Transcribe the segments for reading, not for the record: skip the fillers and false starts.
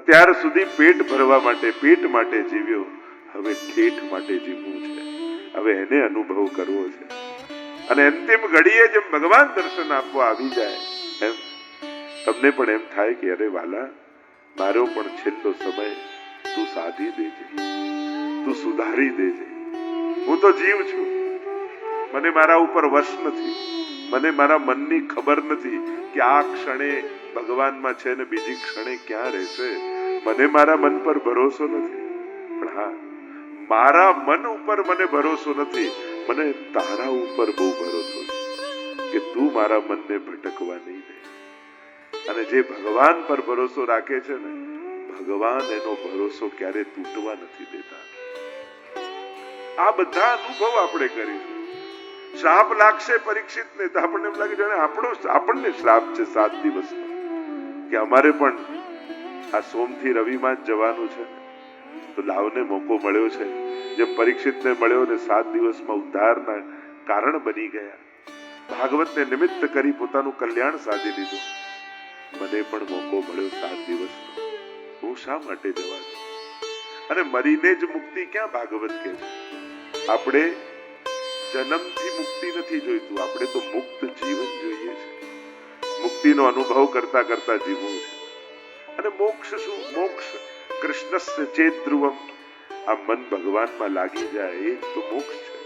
અત્યાર સુધી પેટ ભરવા માટે, પેટ માટે જીવ્યો, હવે ઠેઠ માટે જીવવું છે, હવે એને અનુભવ કરવો છે. અને અંતિમ ઘડીએ જેમ ભગવાન દર્શન આપવા આવી જાય એમ તમને પણ એમ થાય કે અરે વાલા, મારો પણ છેલ્લો સમય તું સાધી દેજે, તું સુધારી દેજે. હું તો જીવ છું, મને મારા ઉપર વશ નથી, મને મારા મનની ખબર નથી કે આ ક્ષણે ભગવાનમાં છે ને બીજી ક્ષણે ક્યાં રહેશે. મને મારા મન પર ભરોસો નથી, પણ હા, મારા મન ઉપર મને ભરોસો નથી, મને તારા ઉપર બહુ ભરોસો છે કે તું મારા મનને ભટકવા નહીં દે. અને જે ભગવાન પર ભરોસો રાખે છે ને, ભગવાન એનો ભરોસો ક્યારે તૂટવા નથી દેતા. આ બધા અનુભવ આપણે કરીશું. શ્રાપ લાગશે પરીક્ષિતને તો આપણને એમ લાગે જાણે આપણને શ્રાપ છે 7 દિવસનો, કે અમારે પણ આ સોમથી રવિમાં જ જવાનું છે, તો લાવને મોકો મળ્યો છે. જેમ પરીક્ષિતને મળ્યો ને 7 દિવસમાં ઉદ્ધારના કારણ બની ગયા, ભાગવતને નિમિત્ત કરી પોતાનું કલ્યાણ સાધી લીધું. મને પણ મોકો મળ્યો 7 દિવસનો, હું શા માટે જવા દઉં? અને મરીને જ મુક્તિ ક્યાં ભાગવત કહે છે? આપણે જન્મથી મુક્તિ નથી જોઈતું, આપણે તો મુક્ત જીવન જોઈએ છે. મુક્તિનો અનુભવ કરતા કરતા જીવવું છે. અને મોક્ષ શું? મોક્ષ કૃષ્ણસ્ય ચેત ધ્રુવમ. આ મન ભગવાનમાં લાગી જાય એ જ તો મોક્ષ છે.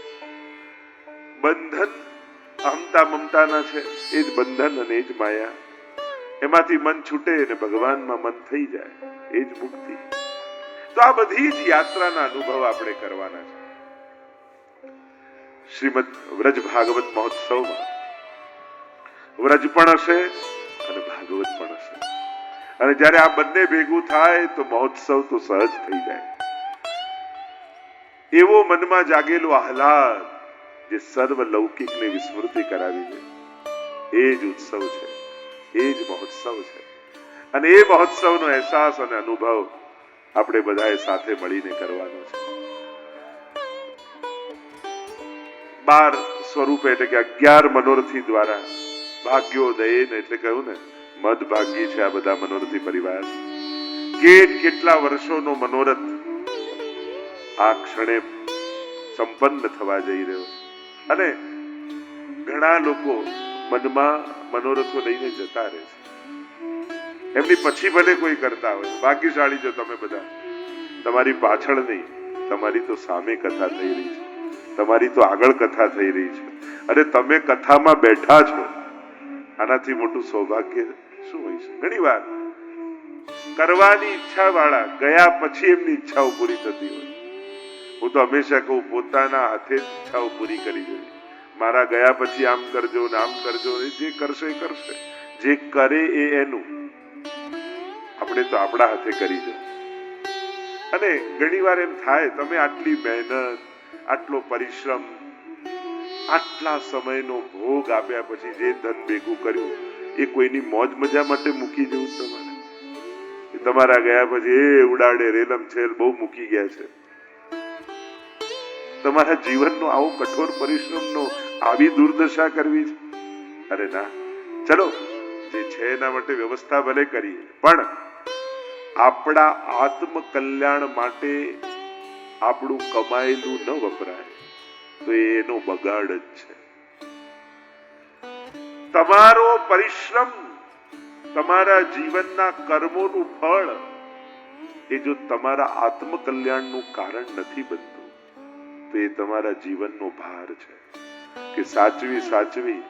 બંધન અહમતા મમતાના છે, એ જ બંધન અને એ જ માયા. એમાંથી મન છૂટે અને ભગવાનમાં મન થઈ જાય, એ જ મુક્તિ. તો આ બધી જ યાત્રાના અનુભવ આપણે કરવાના છે. શ્રીમદ વ્રજ ભાગવત મહોત્સવમાં વ્રજ પણ હશે અને ભાગવત પણ હશે. અને જ્યારે આ બંને ભેગું થાય તો મહોત્સવ તો સહજ થઈ જાય. એવો મનમાં જાગેલો આહલાદ જે સર્વ લૌકિકને વિસ્મૃતિ કરાવી દે, એ જ ઉત્સવ છે, એ જ મહોત્સવ છે. અને એ મહોત્સવનો અહેસાસ અને અનુભવ આપણે બધાએ સાથે મળીને કરવાનો છે. 12 સ્વરૂપે એટલે કે 11 મનોરથી દ્વારા ભાગ્યોદયન એટલે કહ્યું ને, મદ ભાગ્ય છે આ બધા મનોરથી પરિવાર. કેટલા વર્ષોનો મનોરથ આ ક્ષણે સંપન્ન થવા જઈ રહ્યો. અને ઘણા લોકો મનમાં મનોરથો લઈને જતા રહે છે. એમની પછી ભલે કોઈ કરતા હોય, ભાગ્યશાળી છો તમે બધા. તમારી પાછળ નહીં, તમારી તો સામે કથા થઈ રહી છે, તમારી તો આગળ કથા થઈ રહી છે, અને તમે કથામાં બેઠા છો. આનાથી મોટું સૌભાગ્ય શું હોય છે? ઘણી વાર કરવાની ઈચ્છા વાળા ગયા પછી એમની ઈચ્છાઓ પૂરી થતી હોય. હું તો હંમેશા કહું, પોતાના હાથે ઈચ્છાઓ પૂરી કરી જોઈએ. મારા ગયા પછી આમ કરજો ને આમ કરજો, જે કરશે એ કરશે, જે કરે એ એનું. આપણે તો આપણા હાથે કરી દો. અને ઘણી વાર એમ થાય, તમે આટલી મહેનત, આટલો પરિશ્રમ, આટલા સમયનો ભોગ આપ્યા પછી જે ધન ભેગું કર્યું એ કોઈની મોજ મજા માટે મૂકી જવું તમારે? તમારા ગયા પછી એ ઉડાડે રેલમ છેલ બહુ મૂકી ગયા છે. તમારા જીવનનો આવો કઠોર પરિશ્રમનો આવી દુર્દશા કરવી છે? અરે ના, ચલો જે છે એના માટે વ્યવસ્થા ભલે કરીએ, પણ આપણા આત્મ કલ્યાણ માટે આપણું કમાયેલું ન વપરાય તો એનો બગાડ જ છે. તમારો પરિશ્રમ, તમારા જીવનના કર્મોનું ફળ એ જો તમારા આત્મ કલ્યાણનું કારણ નથી બનતું તો એ તમારા જીવનનો ભાર છે કે સાચવી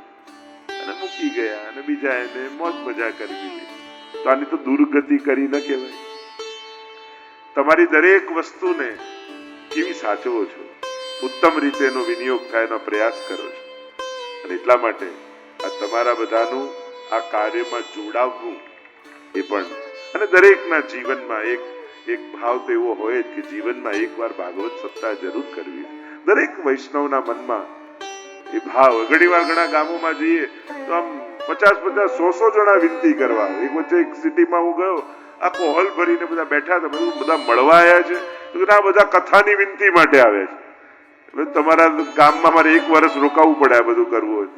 અને મૂકી ગયા અને બીજા એને મોજ મજા કરી દીધી. તો આની તો દુર્ગતિ કરી ન કહેવાય. તમારી દરેક વસ્તુને કેવી સાચવો છો, ઉત્તમ રીતે એનો વિનિયોગ થાય એનો પ્રયાસ કરો છો. અને એટલા માટે આ તમારા બધાનું આ કાર્યમાં જોડાવવું એ પણ, અને દરેકના જીવનમાં એક ભાવ તો એવો હોય કે જીવનમાં એકવાર ભાગવત સપ્તાહ જરૂર કરવી. દરેક વૈષ્ણવના મનમાં એ ભાવ. ઘણી વાર ઘણા ગામોમાં જઈએ તો આમ 50-100 જણા વિનંતી કરવા. એક વચ્ચે એક સિટીમાં હું ગયો, આખો હોલ ભરીને બધા બેઠા હતા. બધા મળવા આવ્યા છે તો આ બધા કથાની વિનંતી માટે આવે છે. તમારા ગામમાં મારે 1 વર્ષ રોકાવું પડે આ બધું કરવું હોય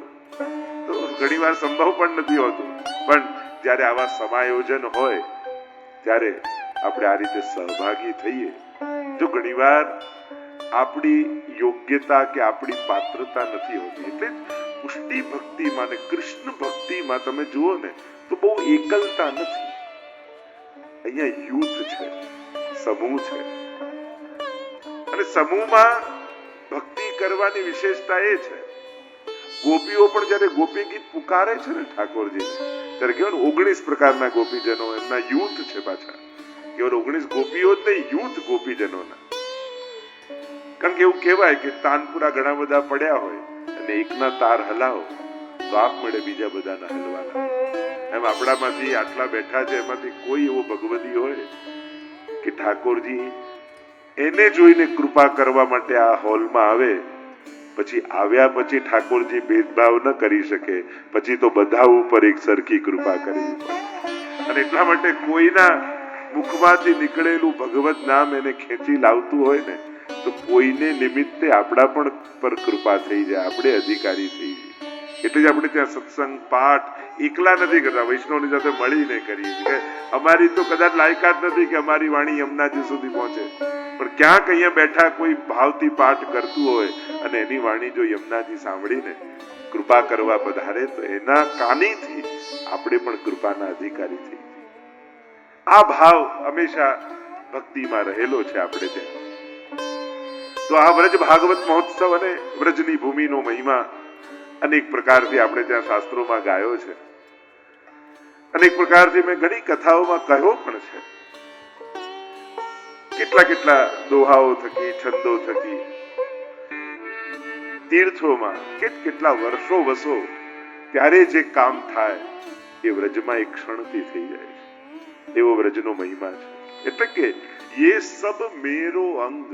તો ઘણી વાર સંભવ પણ નથી હોતું. પણ જ્યારે આવા સમાયોજન હોય ત્યારે આપણે આ રીતે સહભાગી થઈએ. જો ઘણીવાર આપણી યોગ્યતા કે આપણી પાત્રતા નથી હોતી, એટલે જ પુષ્ટિ ભક્તિમાં ને કૃષ્ણ ભક્તિમાં તમે જુઓ ને તો બહુ એકલતા નથી. અહીંયા યુથ છે, સમૂહ છે, અને સમૂહમાં ભક્તિ કરવાની વિશેષતા એ છે, ગોપીઓ પણ જયારે ગોપી ગીત પુકારે છે ને ઠાકોરજી, ત્યારે કેવું 19 પ્રકારના ગોપીજનો, એમના યુથ છે પાછા, કેવળ 19 ગોપીઓ જ નહીં, યુથ ગોપીજનોના. કારણ કે એવું કહેવાય કે તાનપુરા ઘણા બધા પડ્યા હોય અને એકના તાર હલાવો તો આપમેળે બીજા બધાના હલવાના. એમ આપણામાંથી આટલા બેઠા છે, એમાંથી કોઈ એવો ભગવદી હોય કે ઠાકોરજી એને જોઈને કૃપા કરવા માટે આ હોલમાં આવે, પછી આવ્યા પછી ઠાકોરજી ભેદભાવ ન કરી શકે, પછી તો બધા ઉપર એક સરખી કૃપા કરવી પડે. અને એટલા માટે કોઈના મુખમાંથી નીકળેલું ભગવત નામ એને ખેંચી લાવતું હોય ને, તો કોઈને નિમિત્તે આપણા પણ પર કૃપા થઈ જાય, આપણે અધિકારી થઈ જઈએ. એટલે જ આપણે ત્યાં સત્સંગ પાઠ એકલા નથી કરતા, વૈષ્ણવની સાથે મળીને કરીએ છીએ. અમારી તો કદાચ લાયકાત નથી કે અમારી વાણી યમુનાજી સુધી પહોંચે, પણ ક્યાંક અહીંયા બેઠા કોઈ ભાવથી પાઠ કરતું હોય અને એની વાણી જો યમુનાજી સાંભળીને કૃપા કરવા પધારે, તો એના કાનીથી આપણે પણ કૃપાના અધિકારી થઈ. આ ભાવ હંમેશા ભક્તિમાં રહેલો છે આપણે ત્યાં. તો આ વ્રજ ભાગવત મહોત્સવ અને વ્રજની ભૂમિનો મહિમા અનેક પ્રકારથી આપણે ત્યાં શાસ્ત્રોમાં ગાયો છે, અનેક પ્રકારથી મેં ઘણી કથાઓમાં કહ્યો પણ છે. કેટલા કેટલા દોહાઓ થકી, છંદો થકી, તીર્થોમાં કેટલા વર્ષો વસો ત્યારે જે કામ થાય એ વ્રજમાં એક ક્ષણથી થઈ જાય છે. એવો વ્રજનો મહિમા છે. એટલે કે ये सब मेरो अंग,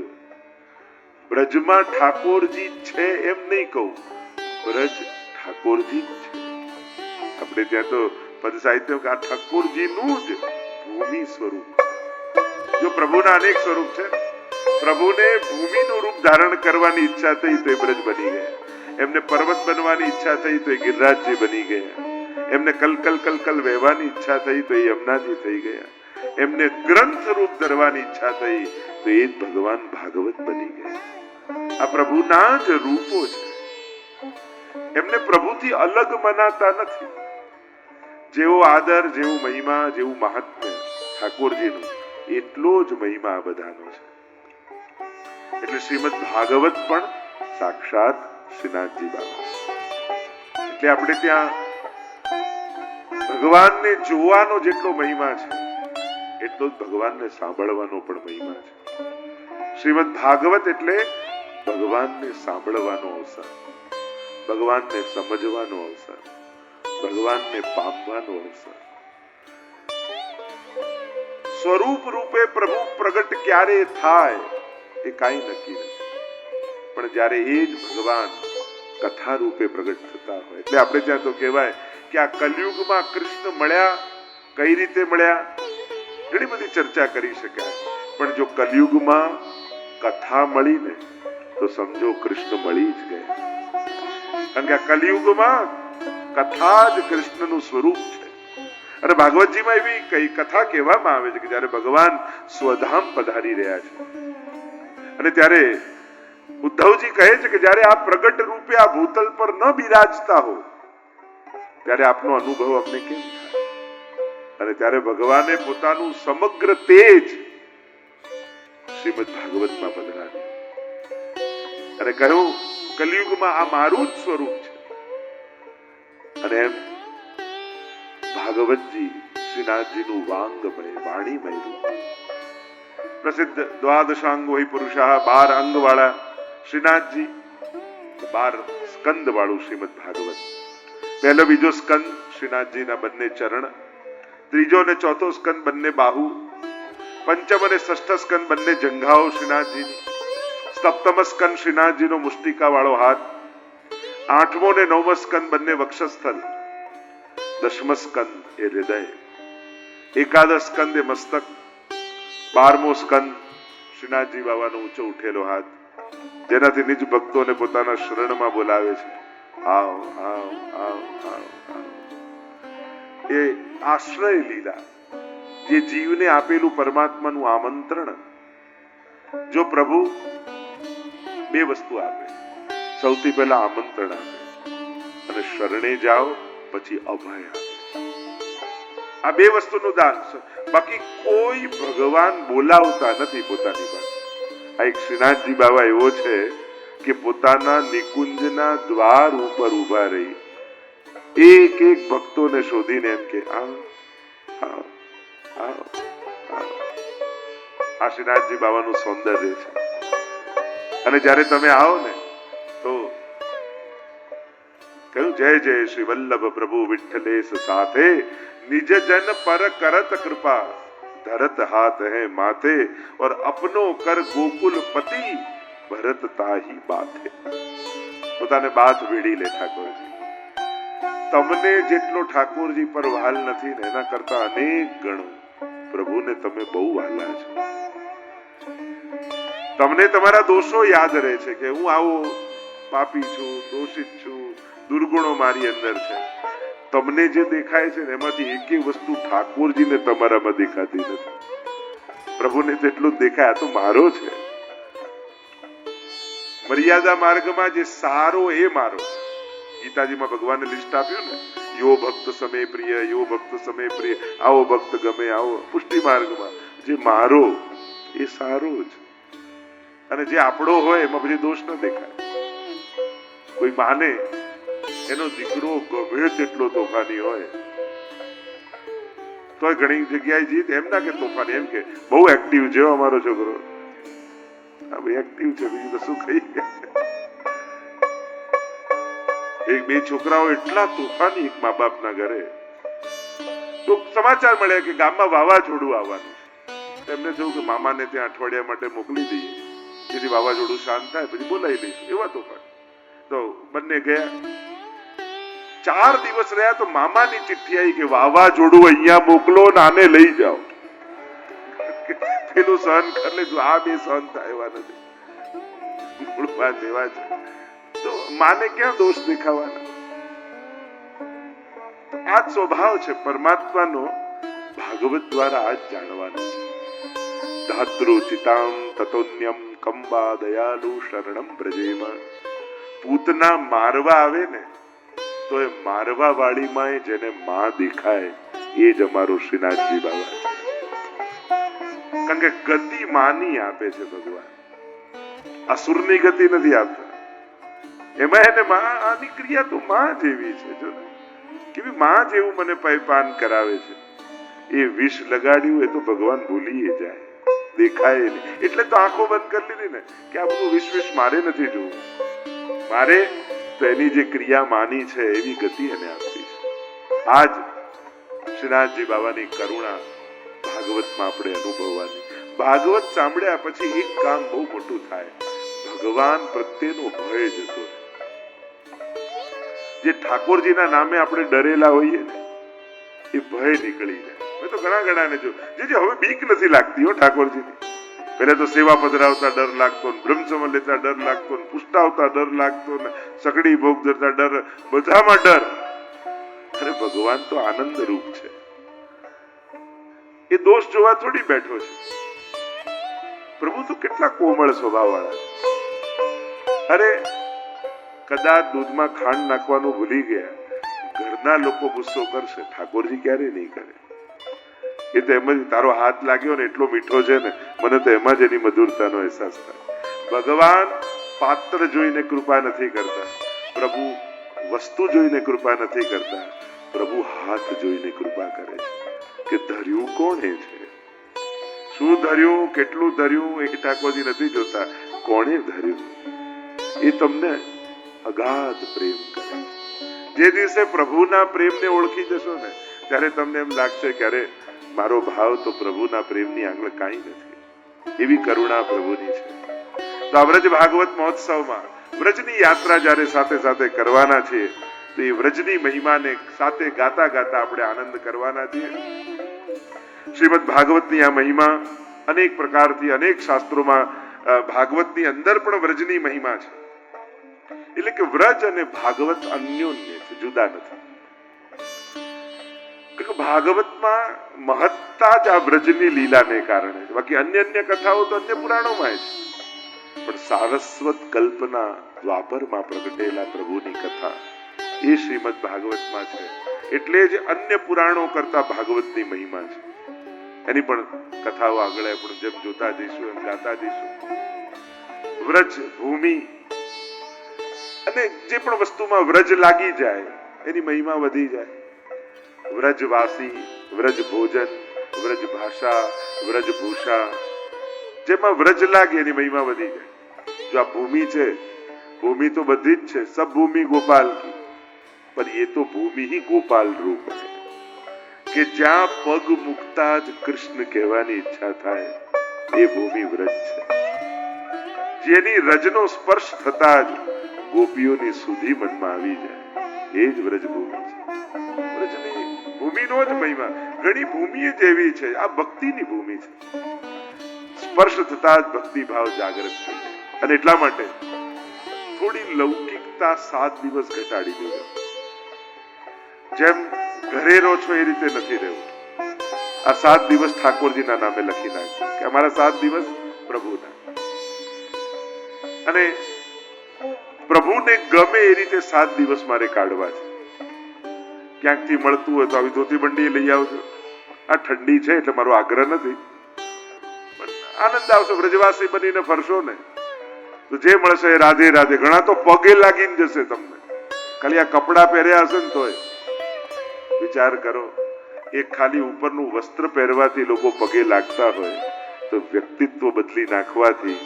ब्रजમાં ઠાકોરજી છે એમ નહીં કહું, બ્રજ ઠાકોરજી છે. આપણે ત્યાં તો પદ સાહિત્ય આ ઠાકોરજીનું જ ભૂમિ સ્વરૂપ. જો પ્રભુના અનેક સ્વરૂપ છે, પ્રભુને ભૂમિનું રૂપ ધારણ કરવાની ઈચ્છા થઈ તો એ બ્રજ બની ગયા, એમને પર્વત બનવાની ઈચ્છા થઈ તો એ ગિરિરાજજી બની ગયા, એમને કલકલ કલકલ વહેવાની ઈચ્છા થઈ તો એ યમુનાજી થઈ ગયા, એમને ગ્રંથ રૂપ ધરવાની ઈચ્છા થઈ તો એ જ ભગવાન ભાગવત બની ગયા. આ પ્રભુના જ રૂપો છે. એમને પ્રભુથી અલગ મનાતા નથી. જેવો આદર, જેવું મહિમા, જેવું મહાત્મ્ય ઠાકોરજીનું, એટલો જ મહિમા આ બધાનો છે. એટલે શ્રીમદ ભાગવત પણ સાક્ષાત શ્રીનાથજી બાબા. એટલે આપણે ત્યાં ભગવાનને જોવાનો જેટલો મહિમા છે, એટલો જ ભગવાનને સાંભળવાનો પણ મહિમા છે. શ્રીમદ ભાગવત એટલે ભગવાનને સાંભળવાનો અવસર, ભગવાનને સમજવાનો અવસર, ભગવાનને પામવાનો અવસર. સ્વરૂપ રૂપે પ્રભુ પ્રગટ ક્યારે થાય એ કાંઈ નક્કી નથી, પણ જ્યારે એ જ ભગવાન કથા રૂપે પ્રગટ થતા હોય, એટલે આપણે ત્યાં તો કહેવાય કે આ કલયુગમાં કૃષ્ણ મળ્યા, કઈ રીતે મળ્યા, ઘણી બધી ચર્ચા કરી શકાય. પણ જો કલયુગમાં કથા મળીને તો સમજો કૃષ્ણ મળી જ ગયા. કારણ કે આ કલયુગમાં કથા જ કૃષ્ણનું સ્વરૂપ છે. અને ભાગવતજીમાં એવી કઈ કથા કહેવામાં આવે છે કે જ્યારે ભગવાન સ્વધામ પધારી રહ્યા છે, અને ત્યારે ઉદ્ધવજી કહે છે કે જ્યારે આપ પ્રગટ રૂપે આ ભૂતલ પર ન બિરાજતા હો, ત્યારે આપનો અનુભવ અમને કેમ થાય? અને ત્યારે ભગવાને પોતાનું સમગ્ર તેજ શ્રીમદ ભાગવતમાં પધરાવ્યું અને કહ્યું કલયુગમાં આ મારું જ સ્વરૂપ છે. અને એમ ભાગવતજી શ્રીનાથજીનું વાંગમય, વાણીમય રૂપ. પ્રસિદ્ધ દ્વાદશાંગ વહી પુરુષા, 12 અંગ વાળા શ્રીનાથજી, 12 સ્કંદ વાળું શ્રીમદ ભાગવત. પહેલો બીજો સ્કંદ શ્રીનાથજીના બંને ચરણ, ત્રીજો અને ચોથો સ્કંદ બંને બાહુ, પંચમ અને ષષ્ઠ સ્કંદ બંને જંઘાઓ શ્રીનાથજીની, સપ્તમ સ્કંદ શ્રીનાથજીનો મુષ્ટિકા વાળો હાથ, આઠમો અને નવમો સ્કંદ બંને વક્ષસ્થલ, દશમ સ્કંદ એ હૃદય, એકાદશ સ્કંદ એ મસ્તક, 12મો સ્કંદ શ્રીનાથજી બાબાનો ઊંચો ઉઠેલો હાથ, જેનાથી નિજ ભક્તોને પોતાના શરણમાં બોલાવે છે, આવ આવ આવ આવ આવ. એ આશ્રય લીલા, જે જીવને આપેલું પરમાત્માનું આમંત્રણ. જો પ્રભુ બે વસ્તુ આપે, સૌથી પહેલા આમંત્રણ આપે અને શરણે જાઓ પછી અભય આપે. આ બે વસ્તુનું દાન છે. બાકી કોઈ ભગવાન બોલાવતા નથી પોતાની પાસે. આ એક શ્રીનાથજી બાબા એવો છે કે પોતાના નિકુંજના દ્વાર ઉપર ઉભા રહી એક એક ભક્તોને શોધીને એમ કે આ શ્રીનાથજી બાબાનું સૌંદર્ય છે. અને જ્યારે તમે આવો ને તો કહ્યું, જય જય શ્રી વલ્લભ પ્રભુ વિઠ્ઠલેશ સાથે નિજ જન પર કરત કૃપા ધરત હાથ હૈ માથે और अपनो कर गोकुल पति भरत ताही बाथे. પોતાને બાથ વેડી લે ઠાકોરજી. તમને જેટલો ઠાકોરજી પર વહાલ નથી ને એના કરતા અનેક ગણો પ્રભુને તમે બહુ વહાલા છો. તમને તમારા દોષો યાદ રહે છે કે હું આવો પાપી છું, દોષિત છું, દુર્ગુણો મારી અંદર છે. તમને જે દેખાય છે ને એમાંથી એકેય વસ્તુ ઠાકોરજીને તમારામાં દેખાતી નથી. પ્રભુને તેટલું જ દેખાય, આ તો મારો છે. મર્યાદા માર્ગમાં જે સારો એ મારો. ગીતાજીમાં ભગવાને લિસ્ટ આપ્યું ને, યો ભક્ત સમે પ્રિય, યો ભક્ત સમે પ્રિય, આવો ભક્ત ગમે, આવો. પુષ્ટિ માર્ગમાં જે મારો એ સારો જ, અને જે આપણો હોય એમાં પછી દોષ ન દેખાય. કોઈ માને એનો દીકરો ગમે તેટલો તોફાની હોય તો ઘણી જગ્યાએ જીત એમ ના કે તોફાની, એમ કે બહુ એક્ટિવ છે અમારો છોકરો. હા ભાઈ, એક્ટિવ છે, બીજું તો શું કહી. એક બે છોકરાઓ એટલા તોફાની એક મા બાપના ઘરે, તો સમાચાર મળ્યા કે ગામમાં વાવાઝોડું આવવાનું છે. એમને થયું કે મામાને ત્યાં અઠવાડિયા માટે મોકલી દઈએ, જેથી વાવાઝોડું શાંત થાય પછી બોલાવી લઈશું. એવા તોફાન. તો બંને ગયા. 4 દિવસ રહ્યા તો મામાની ચિઠ્ઠી આવી કે વાવાઝોડું અહીંયા મોકલો ને આને લઈ જાઓ. પેલું સહન કરી લીધું, આ બે સહન થાય એવા નથી. મૂળ વાત એવા છે. તો માને ક્યાં દોષ દેખાવાના? આ જ સ્વભાવ છે પરમાત્માનો. ભાગવત દ્વારા આ જ જાણવાનું છે. ધાત્રોચિતામ તતોન્યમ કંબા દયાલુ શરણમ બ્રજેમાં. પૂતના મારવા આવે ને તો એ મારવા વાળીમાં જેને માં દેખાય એ જ અમારો શ્રીનાથજી બાબા છે. કારણ કે ગતિ માની આપે છે ભગવાન, અસુરની ગતિ નથી આપતા. એમાં એને માં, આની ક્રિયા તો માં જેવી છે. જો કેવી માં જેવું મને પૈપાન કરાવે છે. એ વિષ લગાડ્યું એ તો ભગવાન ભૂલી જાય, દેખાય નહીં. એટલે તો આંખો બંધ કરી લીધી ને કે આ બધું વિશ્વ મારે નથી જોવું. મારે તો એની જે ક્રિયા માની છે એવી ગતિ એને આપી છે. આજ શ્રીનાથજી બાબાની કરુણા ભાગવતમાં આપણે અનુભવવાની. ભાગવત સાંભળ્યા પછી એક કામ બહુ મોટું થાય, ભગવાન પ્રત્યેનો ભય જતો રહે. જે ઠાકોરજીના નામે આપણે ડરેલા હોઈએ ને એ ભય નીકળી જાય. મેં તો ઘણા ને જો જે હવે બીક નથી લાગતી હો ઠાકોરજીની. પહેલા તો સેવા પધરાવતા ડર લાગતો, બ્રહ્મસમા લેતા ડર લાગતો, પુષ્ટાવતા ડર લાગતો, સગડી ભોગ ધરતા ડર, બધામાં ડર. અરે ભગવાન તો આનંદ રૂપ છે. એ દોષ જોવા થોડી બેઠો છે. પ્રભુ તો કેટલા કોમળ સ્વભાવ વાળા. અરે કદાચ દૂધમાં ખાંડ નાખવાનું ભૂલી ગયા, ઘરના લોકો ગુસ્સો કરશે, ઠાકોરજી ક્યારે નહીં કરે. એ તો એમ જ, તારો હાથ લાગ્યો ને એટલો મીઠો છે ને, મને તો એમાં જ એની મધુરતાનો અહેસાસ થાય. ભગવાન પાત્ર જોઈને કૃપા નથી કરતા, પ્રભુ વસ્તુ જોઈને કૃપા નથી કરતા, પ્રભુ હાથ જોઈને કૃપા કરે છે કે ધર્યું કોણે છે, શું ધર્યું, કેટલું ધર્યું એ ઠાકોરજી નથી જોતા, કોણે ધર્યું. એ તમને અગાધ પ્રેમ કરે. જે દિવસે પ્રભુના પ્રેમને ઓળખી જશો ને ત્યારે તમને એમ લાગશે કે અરે મારો ભાવ તો પ્રભુના પ્રેમની આગળ કાંઈ નથી. એવી કરુણા પ્રભુની છે. તો આ વ્રજ ભાગવત મહોત્સવમાં વ્રજની યાત્રા જ્યારે સાથે સાથે કરવાના છે તો એ વ્રજની મહિમાને સાથે ગાતા ગાતા આપણે આનંદ કરવાના છીએ. શ્રીમદ ભાગવતની આ મહિમા અનેક પ્રકારથી અનેક શાસ્ત્રોમાં, ભાગવતની અંદર પણ વ્રજની મહિમા છે. એટલે કે વ્રજ અને ભાગવત અન્યોન્ય છે, જુદા નથી. એક ભાગવતમાં મહત્તા જ આ વ્રજની લીલાને કારણે છે. બાકી અન્ય અન્ય કથાઓ તો અન્ય પુરાણોમાં છે, પણ સારસ્વત કલ્પના દ્વાપરમાં પ્રગટેલા પ્રભુની કથા એ શ્રીમદ ભાગવતમાં છે. એટલે જ અન્ય પુરાણો કરતા ભાગવતની મહિમા છે. એની પણ કથાઓ આગળ આપણે જેમ જોતા જઈશું એમ ગાતા જઈશું. વ્રજ ભૂમિ અને જે પણ વસ્તુમાં વ્રજ લાગી જાય એની મહિમા વધી જાય. વ્રજવાસી, વ્રજ ભોજન, વ્રજ ભાષા, વ્રજ ભૂષા, જેમાં વ્રજ લાગે એની મહિમા વધી જાય. જો આ ભૂમિ છે, ભૂમિ તો બધી જ છે, સબ ભૂમિ ગોપાલ કી, પણ એ તો ભૂમિ ही ગોપાલ રૂપ છે કે જ્યાં પગ મુકતા જ કૃષ્ણ કહેવાની ઈચ્છા થાય, એ ભૂમિ વ્રજ છે. જેની રજનો સ્પર્શ થતા જ ગોપીઓની સુધી મનમાં આવી જાય, એ જ વ્રજ ભૂમિ છે. વ્રજની ભૂમિનો જ મહિમા. ઘણી ભૂમિ જ એવી છે, આ ભક્તિની ભૂમિ છે. સ્પર્શ થતા જ ભક્તિ ભાવ જાગૃત થઈ જાય. અને એટલા માટે થોડી લૌકિકતા 7 દિવસ ઘટાડી દેજો. જેમ ઘરે રહો છો એ રીતે નથી રહેવું. આ 7 દિવસ ઠાકોરજીના નામે લખી નાખજો કે અમારા 7 દિવસ પ્રભુના. અને પ્રભુને ગમે એ રીતે 7 દિવસ મારે કાઢવા છે. ક્યાંકથી મળતું હોય તો આવી ધોતી બંડી લઈ આવજો. આ ઠંડી છે એટલે મારો આગ્રહ નથી, પણ આનંદ આવશે. વ્રજવાસી બનીને ફરશો ને તો જે મળશે એ રાધે રાધે. ઘણા તો પગે લાગીને જશે તમને, ખાલી આ કપડા પહેર્યા હશે ને તોય. વિચાર કરો, એક ખાલી ઉપરનું વસ્ત્ર પહેરવાથી લોકો પગે લાગતા હોય તો વ્યક્તિત્વ બદલી નાખવાથી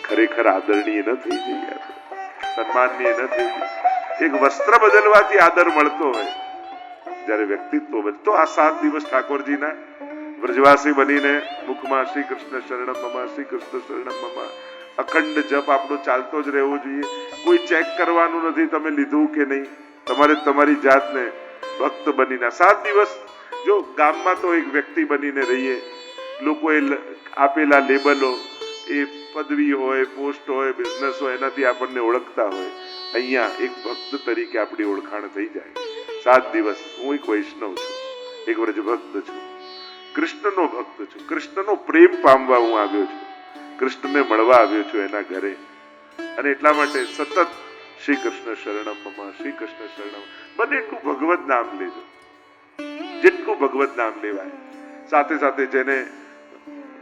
ખરેખર આદરણીય ન થઈ જઈએ, સન્માનનીય ન થઈ જઈએ. એક વસ્ત્ર બદલવાથી આદર મળતો હોય, જ્યારે વ્યક્તિત્વ બદલતો. આ 7 દિવસ ઠાકોરજીના વ્રજવાસી બનીને મુખમાં શ્રી કૃષ્ણ શરણમ મમ, શ્રી કૃષ્ણ શરણમ મમ અખંડ જપ આપણો ચાલતો જ રહેવો જોઈએ. કોઈ ચેક કરવાનું નથી તમે લીધું કે નહીં. તમારે તમારી જાતને ભક્ત બનીને 7 દિવસ, જો ગામમાં તો એક વ્યક્તિ બનીને રહીએ, લોકોએ આપેલા લેબલો, એ પદવી હોય, પોસ્ટ હોય, બિઝનેસ હોય, એનાથી આપણને ઓળખતા હોય. અહીંયા એક ભક્ત તરીકે આપણી ઓળખાણ થઈ જાય. 7 દિવસ હું એક વૈષ્ણવ છું, એક વ્રજ ભક્ત છું, કૃષ્ણનો ભક્ત છું, કૃષ્ણનો પ્રેમ પામવા હું આવ્યો છું, કૃષ્ણને મળવા આવ્યો છું એના ઘરે. અને એટલા માટે સતત શ્રી કૃષ્ણ શરણમ મમ, શ્રી કૃષ્ણ શરણમ. બને એટલું ભગવત નામ લેજો, જેટલું ભગવત નામ લેવાય. સાથે સાથે જેને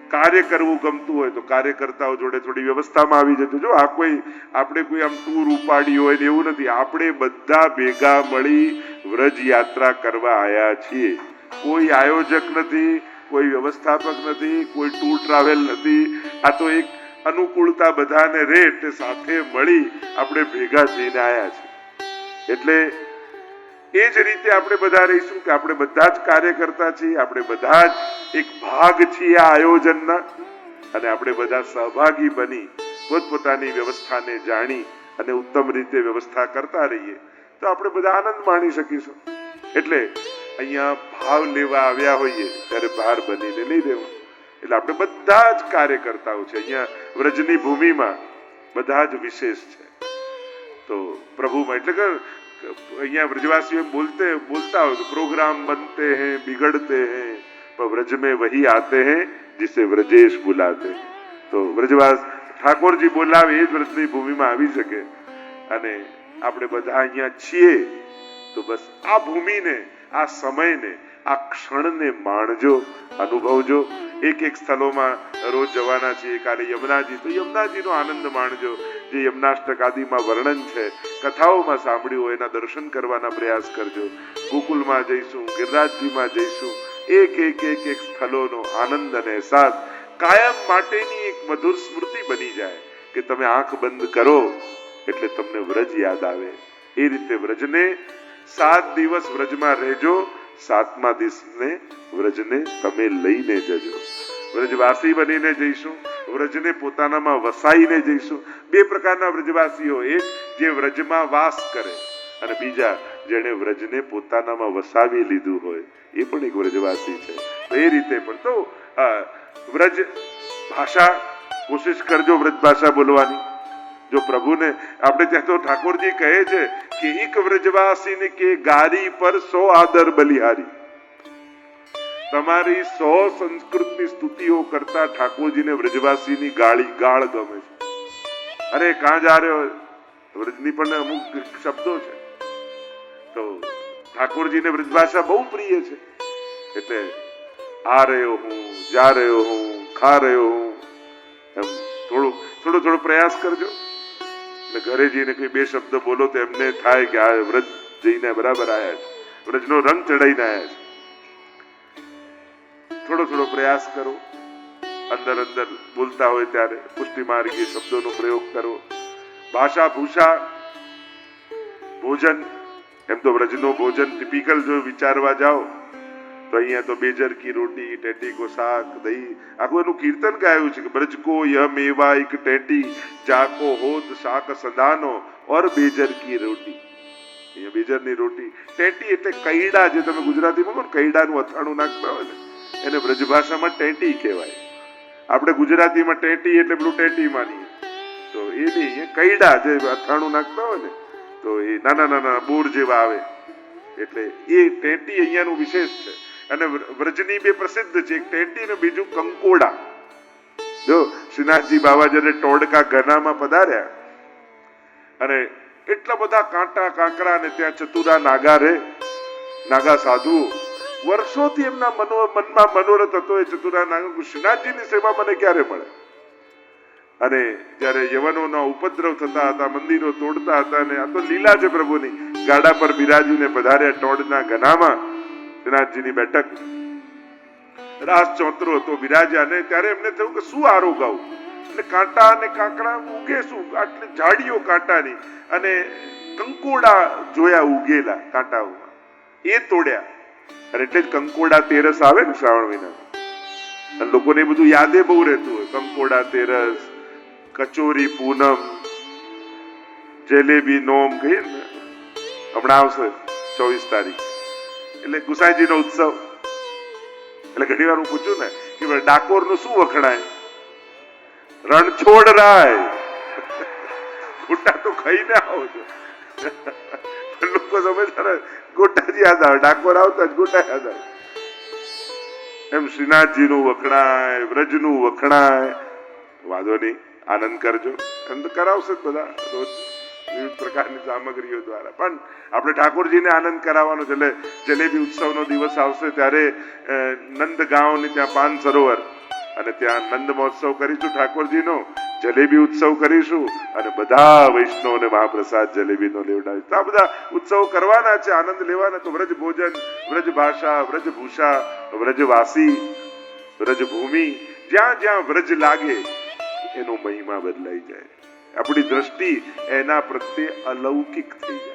કાર્ય કરવું ગમતું હોય તો કાર્યકર્તાઓ જોડે થોડી વ્યવસ્થામાં આવી જજો. જો આ કોઈ આપણે કોઈ આમ ટૂર ઉપાડી હોય ને એવું નથી. આપણે બધા ભેગા મળી વ્રજ યાત્રા કરવા આયા છીએ. કોઈ આયોજક નથી, કોઈ વ્યવસ્થાપક નથી, કોઈ ટૂર ટ્રાવેલ નથી. આ તો એક અનુકૂળતા બધાને રહે તે સાથે મળી આપણે ભેગા થઈને આયા છીએ. એટલે એ જ રીતે આપણે બધા રહીશું કે આપણે બધા જ કાર્યકર્તા છીએ, આપણે બધા જ એક ભાગ છીએ આ આયોજનના. અને આપણે બધા સહભાગી બની પોતપોતાની વ્યવસ્થાને જાણી અને ઉત્તમ રીતે વ્યવસ્થા કરતા રહીએ તો આપણે બધા આનંદ માણી શકીશું. એટલે અહીંયા ભાવ લેવા આવ્યા હોઈએ ત્યારે ભાર બનીને નહીં રહેવું. એટલે આપણે બધા જ કાર્યકર્તાઓ છે. અહીંયા વ્રજની ભૂમિમાં બધા જ વિશેષ છે. તો પ્રભુમાં એટલે કે અહીંયા વ્રજવાસીઓ બોલતા હોય તો પ્રોગ્રામ બનતે हैं, बिगड़ते हैं, पर व्रज में वही आते हैं जिसे व्रजेश बुलाते. તો વ્રજવાસ ઠાકોરજી બોલાવે એ જ વ્રજની ભૂમિમાં આવી શકે. અને આપણે બધા અહીંયા છીએ તો બસ આ ભૂમિને, આ સમયને, આ ક્ષણને માણજો, અનુભવજો. એક એક સ્થળોમાં રોજ જવાના છીએ. કાલે યમુનાજી, તો યમુનાજીનો આનંદ માણજો. જે યમનાષ્ટક આદિમાં વર્ણન છે, કથાઓમાં સાંભળ્યું હોય એના દર્શન કરવાના પ્રયાસ કરજો. ગોકુલમાં જઈશું, ગિરિરાજજીમાં જઈશું. એક એક એક એક સ્થળોનો આનંદ અને અહેસાસ કાયમ માટેની એક મધુર સ્મૃતિ બની જાય કે તમે આંખ બંધ કરો એટલે તમને વ્રજ યાદ આવે. એ રીતે વ્રજને 7 દિવસ વ્રજમાં રહેજો. 7મા દિવસને વ્રજને તમે લઈને જજો. વ્રજવાસી બનીને જઈશું, વ્રજને પોતાનામાં વસાઈને જઈશું. 2 પ્રકારના વ્રજવાસીઓ, એક જે વ્રજમાં વાસ કરે અને બીજા જેને વ્રજને પોતાનામાં વસાવી લીધું હોય, એ પણ એક વ્રજવાસી છે. તો એ રીતે પણ તો વ્રજ ભાષા કોશિશ કરજો, વ્રજ ભાષા બોલવાની. જો પ્રભુને આપણે ત્યાં તો ઠાકોરજી કહે છે કે એક વ્રજવાસી ને કે ગારી પર 100 આદર બલિહારી. તમારી 100 સંસ્કૃતની સ્તુતિઓ કરતા ઠાકોરજીને વ્રજવાસીની ગાળ ગમે છે. અરે કાં જા રહ્યો, વ્રજની પણ અમુક શબ્દો છે, તો ઠાકોરજીને વ્રજભાષા બહુ પ્રિય છે. એટલે આ રહ્યો હું, જા રહ્યો હું, ખા રહ્યો હું, એમ થોડો પ્રયાસ કરજો. ઘરે જઈને કોઈ 2 શબ્દ બોલો તો એમને થાય કે આ વ્રજ જઈને બરાબર આયા છે, વ્રજનો રંગ ચડાઈને આયા છે. થોડો પ્રયાસ કરો. અંદર બોલતા હોય ત્યારે પુષ્ટિ માર્ગીય શબ્દોનો પ્રયોગ કરો. ભાષા ભૂષા ભોજન, એમ તો વ્રજનો ભોજન ટિપિકલ જો વિચારવા જાઓ તો અહીંયા તો બેજર કી રોટી, ટેટી કો શાક, દહીં, આખું એનું કીર્તન ગાયું છે કે બ્રજ કો યહ મેવા એક ટેટી, જાકો હોત શાક સંધાનો ઓર બેજર કી રોટી. અહીંયા બેજરની રોટી, ટેટી એટલે કૈડા, જે તમે ગુજરાતીમાં કહો કૈડાનું અથાણું નાખતા હોય ને એને વ્રજભાષામાં ટેટી કહેવાય. આપણે ગુજરાતીમાં ટેટી એટલે પેલું ટેટી માનીએ, તો એ નહીં, એ કૈડા જે અથાણું નાખતા હોય ને તો એ નાના બોર જેવા આવે, એટલે એ ટેટી અહીંયાનું વિશેષ છે. અને વ્રજની 2 પ્રસિદ્ધ છે, એક ટેટી ને બીજું કંકોડા. જો શ્રીનાથજી બાબા જ્યારે ટોડકા ગનામાં પધાર્યા અને એટલા બધા કાંટા કાંકરા ને ત્યાં ચતુરા નાગા રે, નાગા સાધુ, વર્ષોથી એમના મનમાં મનોરથ હતો એ ચતુરા નાગા, શ્રીનાથજીની સેવા મને ક્યારે મળે. અને જ્યારે યવનોના ઉપદ્રવ થતા હતા, મંદિરો તોડતા હતા, અને આ તો લીલા છે પ્રભુની, ગાડા પર બિરાજીને પધાર્યા ટોડના ગનામાં, શ્રીનાથજીની બેઠક, રાસ ચોતરો હતો, બિરાજ્યા. ને ત્યારે એમને થયું કે શું આરો ગાવું, એટલે કાંટા અને કાંકરા ઉગે શું, આટલી ઝાડીઓ કાંટાની, અને કંકોડા જોયા ઉગેલા કાંટાઓમાં, એ તોડ્યા. અને એટલે જ કંકોડા તેરસ આવે ને શ્રાવણ મહિનામાં, અને લોકોને એ બધું યાદે બહુ રહેતું હોય. કંકોડા તેરસ, કચોરી પૂનમ, જલેબી નોમ કહીએ ને, હમણાં આવશે 24 તારીખ, એટલે ગુસાઈજીનો ઉત્સવ. એટલે ઘણી વાર હું પૂછું ને કે ડાકોરનું શું વખણાય, રણછોડ રાય, ગોટા તો ખાઈને આવો છો. લોકો સમજતા ગોટા જ યાદ આવે, ડાકોર આવતા જ ગોટા યાદ આવે. એમ શ્રીનાથજીનું વખણાય, વ્રજનું વખણાય. વાંધો નહીં, આનંદ કરજો. એમ તો કરાવશે જ બધા રોજ વિવિધ પ્રકારની સામગ્રીઓ દ્વારા, પણ આપણે ઠાકોરજીને આનંદ કરાવવાનો છે. એટલે જલેબી ઉત્સવનો દિવસ આવશે ત્યારે નંદગાંવની ત્યાં પાન સરોવર, અને ત્યાં નંદ મહોત્સવ કરીશું ઠાકોરજીનો, જલેબી ઉત્સવ કરીશું, અને બધા વૈષ્ણવને મહાપ્રસાદ જલેબીનો લેવડાવીશું. આ બધા ઉત્સવો કરવાના છે, આનંદ લેવાના. તો વ્રજ ભોજન, વ્રજ ભાષા, વ્રજ ભૂષા, વ્રજવાસી, વ્રજ ભૂમિ, જ્યાં જ્યાં વ્રજ લાગે એનો મહિમા બદલાઈ જાય. આપણી દ્રષ્ટિ એના પ્રત્યે અલૌકિક થઈ જાય.